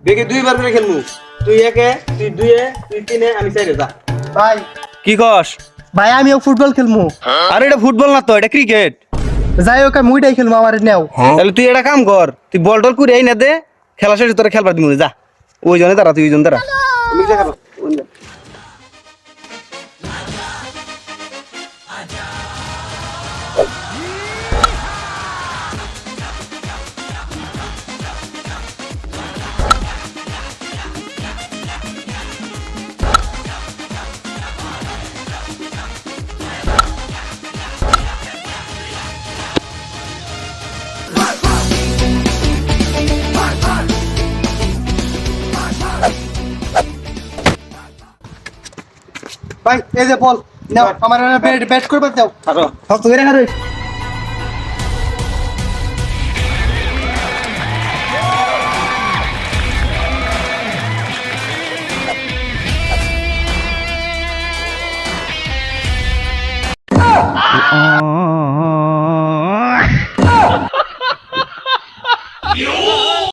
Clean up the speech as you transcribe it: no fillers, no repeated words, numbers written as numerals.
বেগে দুইবার করে খেলমু তুই একে তুই দুইয়ে তুই তিনে আমি চাইরে যা ভাই কি কস? ভাই আমিও ফুটবল খেলমু। আরে এটা ফুটবল না তো, এটা ক্রিকেট। যাই হোক আমি মুইটাই খেলমু, আমার নেও। তাহলে তুই এটা কাম কর, তুই বল টল করে এই না দে, খেলা শেষে তোরা খেলবার দিমু যা। ওই জনে দাঁড়া, তুই ওই জন দাঁড়া। আমি যা খেলো ভাই এই যে বল নাও, আমার ব্যাট করবে দাও। আরো শক্ত করে হারে।